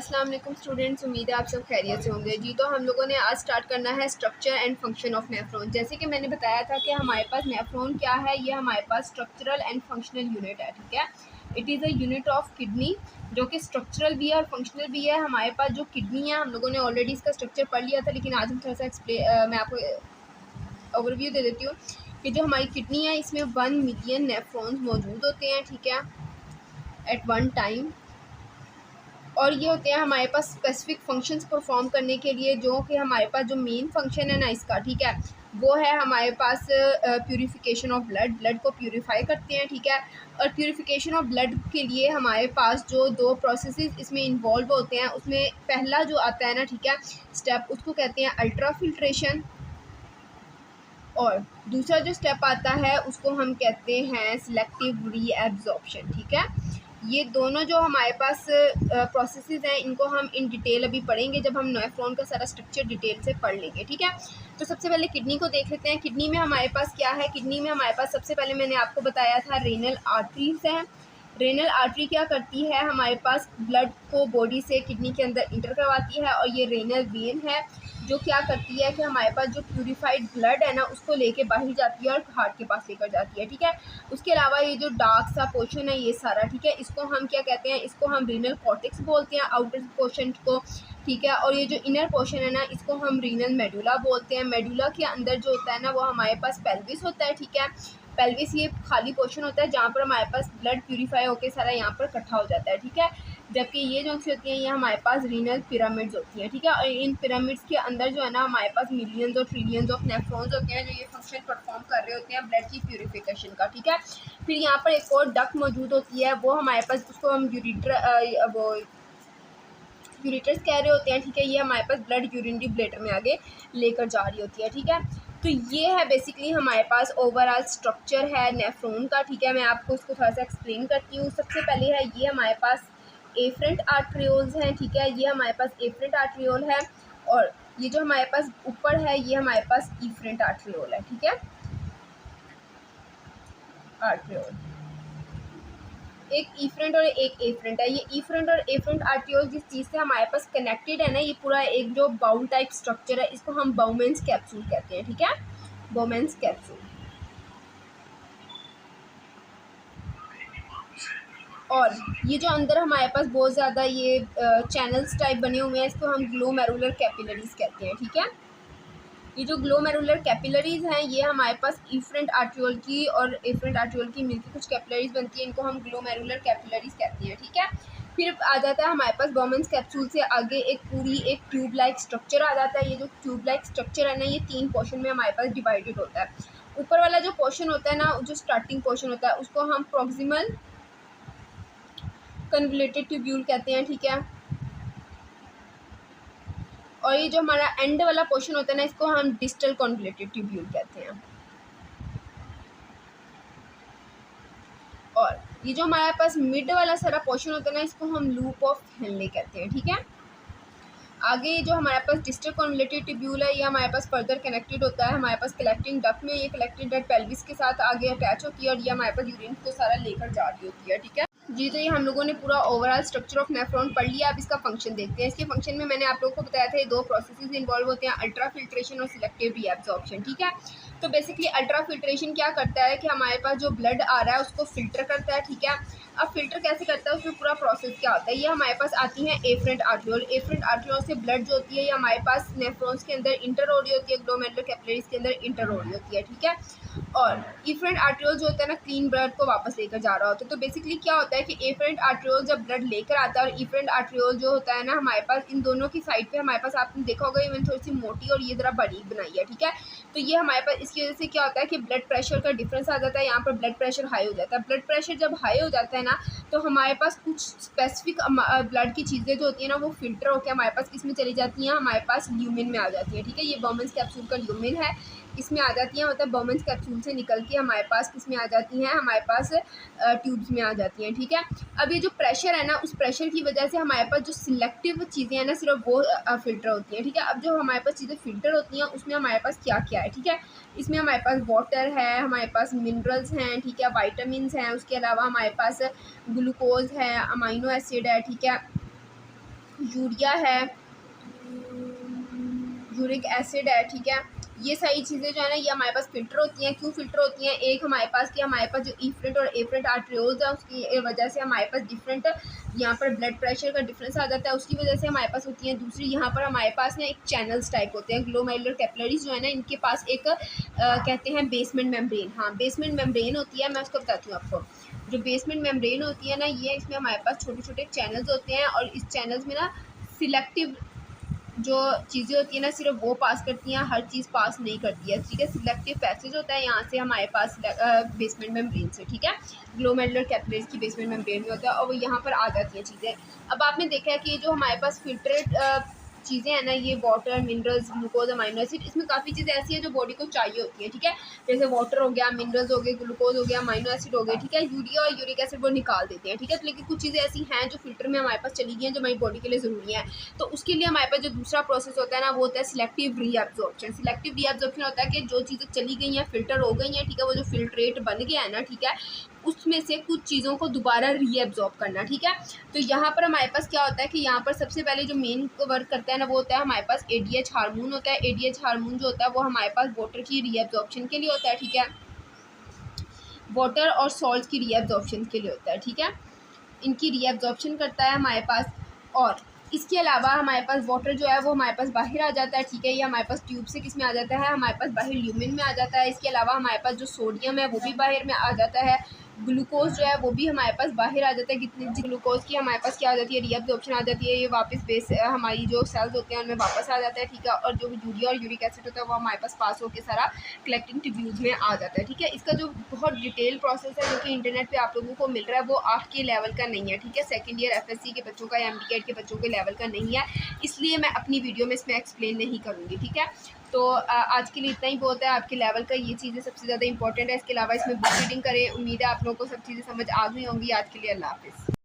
अस्सलाम वालेकुम स्टूडेंट्स, उम्मीद है आप सब खैरियत से होंगे। जी तो हम लोगों ने आज स्टार्ट करना है structure and function of nephron. जैसे कि मैंने बताया था कि हमारे पास नेफ्रॉन क्या है, ये हमारे पास स्ट्रक्चरल एंड फंक्शनल यूनिट है। ठीक है, it is a unit of kidney जो कि स्ट्रक्चरल भी है और फंक्शनल भी है। हमारे पास जो किडनी है, हम लोगों ने ऑलरेडी इसका स्ट्रक्चर पढ़ लिया था, लेकिन आज हम थोड़ा सा मैं आपको ओवरव्यू दे देती हूँ कि जो हमारी किडनी है इसमें 1 मिलियन नेफ्रॉन्स मौजूद होते हैं। ठीक है, एट वन टाइम। और ये होते हैं हमारे पास स्पेसिफिक फंक्शंस परफॉर्म करने के लिए, जो कि हमारे पास जो मेन फंक्शन है ना इसका, ठीक है, वो है हमारे पास प्यूरिफिकेशन ऑफ ब्लड को प्यूरिफाई करते हैं। ठीक है, और प्यूरिफिकेशन ऑफ ब्लड के लिए हमारे पास जो 2 प्रोसेसेस इसमें इन्वॉल्व होते हैं, उसमें पहला जो आता है ना, ठीक है, स्टेप, उसको कहते हैं अल्ट्रा फिल्ट्रेशन, और दूसरा जो स्टेप आता है उसको हम कहते हैं सिलेक्टिव रीएब्जॉर्प्शन। ठीक है, ये दोनों जो हमारे पास प्रोसेसेस हैं, इनको हम इन डिटेल अभी पढ़ेंगे जब हम नेफ्रॉन का सारा स्ट्रक्चर डिटेल से पढ़ लेंगे। ठीक है, तो सबसे पहले किडनी को देख लेते हैं। किडनी में हमारे पास क्या है, किडनी में हमारे पास सबसे पहले मैंने आपको बताया था रेनल आर्टरीज हैं। रेनल आर्टरी क्या करती है, हमारे पास ब्लड को बॉडी से किडनी के अंदर इंटर करवाती है, और ये रेनल वेन है जो क्या करती है कि हमारे पास जो प्यूरिफाइड ब्लड है ना उसको लेके बाहर जाती है और हार्ट के पास लेकर जाती है। ठीक है, उसके अलावा ये जो डार्क सा पोर्शन है ये सारा, ठीक है, इसको हम क्या कहते हैं, इसको हम रीनल कॉर्टेक्स बोलते हैं, आउटर पोर्शन को। ठीक है, और ये जो इनर पोर्शन है ना इसको हम रीनल मेडुला बोलते हैं। मेडुला के अंदर जो होता है ना वो हमारे पास पेल्विस होता है। ठीक है, पेल्विस ये खाली पोर्शन होता है जहाँ पर हमारे पास ब्लड प्यूरिफाई होकर सारा यहाँ पर इकट्ठा हो जाता है। ठीक है, जबकि ये जो सी होती हैं ये हमारे पास रीनल पिरामिड्स होती हैं। ठीक है, और इन पिरामिड्स के अंदर जो है ना हमारे पास मिलियंस और ट्रिलियंस ऑफ नेफ्रॉन्स होते हैं जो ये फंक्शन परफॉर्म कर रहे होते हैं ब्लड की प्यूरिफिकेशन का। ठीक है, फिर यहाँ पर एक और डक्ट मौजूद होती है, वो हमारे पास, उसको हम यूरिटर्स कह रहे होते हैं। ठीक है, ये हमारे पास ब्लड यूरिनरी ब्लैडर में आगे लेकर जा रही होती है। ठीक है, तो ये है बेसिकली हमारे पास ओवरऑल स्ट्रक्चर है नेफ्रॉन का। ठीक है, मैं आपको इसको थोड़ा सा एक्सप्लेन करती हूँ। सबसे पहले है ये हमारे पास एफरेंट आर्ट्रियोल्स हैं। ठीक है, ये हमारे पास एफरेंट आर्ट्रियोल है, और ये जो हमारे पास ऊपर है ये हमारे पास इफरेंट आर्ट्रियोल है। ठीक है, आर्ट्रियोल एक इफरेंट और एक एफरेंट है। ये इफरेंट और एफरेंट आर्ट्रियोल जिस चीज़ से हमारे पास कनेक्टेड है ना, ये पूरा एक जो बाउल टाइप स्ट्रक्चर है, इसको हम बाउमेंस कैप्सूल कहते हैं। ठीक है, बाउमेंस कैप्सूल। और ये जो अंदर हमारे पास बहुत ज़्यादा ये चैनल्स टाइप बने हुए हैं, इसको हम ग्लोमेरुलर कैपिलरीज कहते हैं। ठीक है, ये जो ग्लोमेरुलर कैपिलरीज हैं ये हमारे पास इफरेंट आर्ट्रियोल की और एफरेंट आर्ट्रियोल की मिलकर कुछ कैपिलरीज बनती है, इनको हम ग्लोमेरुलर कैपिलरीज कहते हैं। ठीक है, फिर आ जाता है हमारे पास बाउमेंस कैप्सूल से आगे एक पूरी एक ट्यूब लाइक स्ट्रक्चर आ जाता है। ये जो ट्यूब लाइक स्ट्रक्चर है ना ये 3 पोर्शन में हमारे पास डिवाइडेड होता है। ऊपर वाला जो पोर्शन होता है ना, जो स्टार्टिंग पोर्शन होता है, उसको हम प्रॉक्सिमल कन्वोल्यूटेड ट्यूब्यूल कहते हैं। ठीक है, और ये जो हमारा एंड वाला पोर्शन होता है ना इसको हम डिस्टल कन्वोल्यूटेड ट्यूब्यूल कहते हैं। और ये जो हमारे पास मिड वाला सारा पोर्शन होता है ना इसको हम लूप ऑफ हेनले कहते हैं। ठीक है, आगे जो हमारे पास डिस्टल कन्वोल्यूटेड ट्यूब्यूल है ये हमारे पास फर्दर कनेक्टेड होता है हमारे पास कलेक्टिंग डक्ट में। ये कलेक्टिंग डक्ट पेल्विस के साथ आगे अटैच होती है और ये हमारे पास यूरिन को सारा लेकर जा रही होती है। ठीक है जी, तो ये हम लोगों ने पूरा ओवरऑल स्ट्रक्चर ऑफ नेफ्रॉन पढ़ लिया। अब इसका फंक्शन देखते हैं। इसके फंक्शन में मैंने आप लोगों को बताया था ये 2 प्रोसेसेस इन्वॉल्व होते हैं, अल्ट्रा फिल्ट्रेशन और सिलेक्टिव रीएब्जॉर्प्शन। ठीक है, तो बेसिकली अल्ट्रा फिल्ट्रेशन क्या करता है कि हमारे पास जो ब्लड आ रहा है उसको फिल्टर करता है। ठीक है, अब फिल्टर कैसे करता है, उसमें पूरा प्रोसेस क्या होता है, ये हमारे पास आती है एफरेंट आर्ट्रियोल। एफरेंट आर्ट्रियोल से ब्लड जो होती है ये हमारे पास नेफ्रॉन्स के अंदर इंटर हो रही होती है, ग्लोमेरुलर कैपिलरीज के अंदर इंटर हो रही होती है। ठीक है, और इफरेंट आर्ट्रियोल जो होता है ना क्लीन ब्लड को वापस लेकर जा रहा होता है। तो बेसिकली क्या होता है कि एफरेंट आर्ट्रियोल जब ब्लड लेकर आता है और इफरेंट आर्ट्रियोल जो होता है ना हमारे पास इन दोनों की साइड पे हमारे पास आपने देखा होगा इवन थोड़ी सी मोटी और ये ज़रा बड़ी बनाई है। ठीक है, तो ये हमारे पास इसकी वजह से क्या होता है कि ब्लड प्रेशर का डिफरेंस आ जाता है, यहाँ पर ब्लड प्रेशर हाई हो जाता है। ब्लड प्रेशर जब हाई हो जाता है ना तो हमारे पास कुछ स्पेसिफिक ब्लड की चीज़ें जो होती हैं ना वो फिल्टर होकर हमारे पास किस में चली जाती हैं, हमारे पास ल्यूमिन में आ जाती है। ठीक है, ये बाउमेंस कैप्सूल का ल्यूमिन है, इसमें आ जाती हैं, मतलब बाउमेंस कैप्सूल से निकल के हमारे पास किस में आ जाती हैं, हमारे पास ट्यूब्स में आ जाती हैं। ठीक है, अब ये जो प्रेशर है ना उस प्रेशर की वजह से हमारे पास जो सिलेक्टिव चीज़ें हैं ना सिर्फ वो फिल्टर होती हैं। ठीक है, अब जो हमारे पास चीज़ें फिल्टर होती हैं उसमें हमारे पास क्या क्या है। ठीक है, इसमें हमारे पास वाटर है, हमारे पास मिनरल्स हैं, ठीक है, वाइटामिन हैं, उसके अलावा हमारे पास ग्लूकोज है, अमाइनो एसिड है। ठीक है, यूरिया है, यूरिक एसिड है, ठीक है। ये सारी चीज़ें जो है ना ये हमारे पास फ़िल्टर होती हैं। क्यों फ़िल्टर होती हैं? एक हमारे पास कि हमारे पास जो इफ्रेट और एफ्रेट आर्टरियोल्स है उसकी वजह से हमारे पास डिफरेंट यहाँ पर ब्लड प्रेशर का डिफरेंस आ जाता है, उसकी वजह से हमारे पास होती हैं। दूसरी यहाँ पर हमारे पास ना एक चैनल्स टाइप होते हैं, ग्लोमेरुलर कैपिलरीज जो है ना इनके पास एक कहते हैं बेसमेंट मेम्ब्रेन। हाँ, बेसमेंट मेम्ब्रेन होती है, मैं उसको बताती हूँ आपको। जो बेसमेंट मेम्ब्रेन होती है ना ये इसमें हमारे पास छोटे छोटे चैनल्स होते हैं और इस चैनल्स में ना सिलेक्टिव जो चीज़ें होती हैं ना सिर्फ वो पास करती हैं, हर चीज़ पास नहीं करती है, ठीक है। सिलेक्टिव पैसेज होता है यहाँ से हमारे पास बेसमेंट मेम्ब्रेन से, ठीक है। ग्लोमेरुलर कैपिलरीज की बेसमेंट मेम्ब्रेन में होता है और वो यहाँ पर आ जाती हैं चीज़ें। अब आपने देखा है कि जो हमारे पास फिल्टरेट चीज़ें हैं ना ये water, minerals, glucose, amino acid, इसमें काफ़ी चीज़ें ऐसी हैं जो बॉडी को चाहिए होती हैं, ठीक है। जैसे वाटर हो गया, मिनरल्स हो गए, ग्लूकोज हो गया, अमाइनो एसिड हो गए, ठीक है। यूरिया और यूरिक एसिड वो निकाल देते हैं, ठीक है। लेकिन कुछ चीज़ें ऐसी हैं जो फिल्टर में हमारे पास चली गई हैं जो हमारी बॉडी के लिए ज़रूरी है। तो उसके लिए हमारे पास जो दूसरा प्रोसेस होता है ना वो होता है सिलेक्टिव रीअब्जॉर्प्शन। सिलेक्टिव रीअब्जॉर्प्शन होता है कि जो चीज़ें चली गई हैं, फिल्टर हो गई हैं, ठीक है, वो जो फिल्ट्रेट बन गया है ना, ठीक है, उसमें से कुछ चीज़ों को दोबारा रीअब्जॉर्ब करना, ठीक है। तो यहाँ पर हमारे पास क्या होता है कि यहाँ पर सबसे पहले जो मेन वर्क करता है ना वो होता है हमारे पास एडीएच हार्मोन होता है। एडीएच हार्मोन जो होता है वो हमारे पास वाटर की रीअब्जॉर्प्शन के लिए होता है, ठीक है, वाटर और सॉल्ट की रीअब्जॉर्प्शन के लिए होता है, ठीक है। इनकी रीअब्जॉर्प्शन करता है हमारे पास। और इसके अलावा हमारे पास वाटर जो है वो हमारे पास बाहर आ जाता है, ठीक है। ये हमारे पास ट्यूब से किस में आ जाता है, हमारे पास बाहर ल्यूमिन में आ जाता है। इसके अलावा हमारे पास जो सोडियम है वो भी बाहर में आ जाता है। ग्लूकोज जो है वो भी हमारे पास बाहर आ जाता है। कितनी ग्लूकोज की हमारे पास क्या आ जाती है, रीअब्जॉर्प्शन आ जाती है, ये वापस बेस हमारी जो सेल्स होते हैं उनमें वापस आ जाता है, ठीक है। और जो यूरिया और यूरिक एसिड होता है वो हमारे पास पास होकर सारा कलेक्टिंग ट्यूब्यूल्स में आ जाता है, ठीक है। इसका जो बहुत डिटेल प्रोसेस है जो कि इंटरनेट पे आप लोगों को मिल रहा है वो आपके लेवल का नहीं है, ठीक है। सेकंड ईयर एफएससी के बच्चों का या एमडीएड के बच्चों के लेवल का नहीं है, इसलिए मैं अपनी वीडियो में इसमें एक्सप्लेन नहीं करूँगी, ठीक है। तो आज के लिए इतना ही बहुत है। आपके लेवल का ये चीज़ें सबसे ज़्यादा इंपॉर्टेंट है। इसके अलावा इसमें बुक रीडिंग करें। उम्मीद है आप लोगों को सब चीज़ें समझ आ गई होंगी। आज के लिए अल्लाह हाफ़िज़।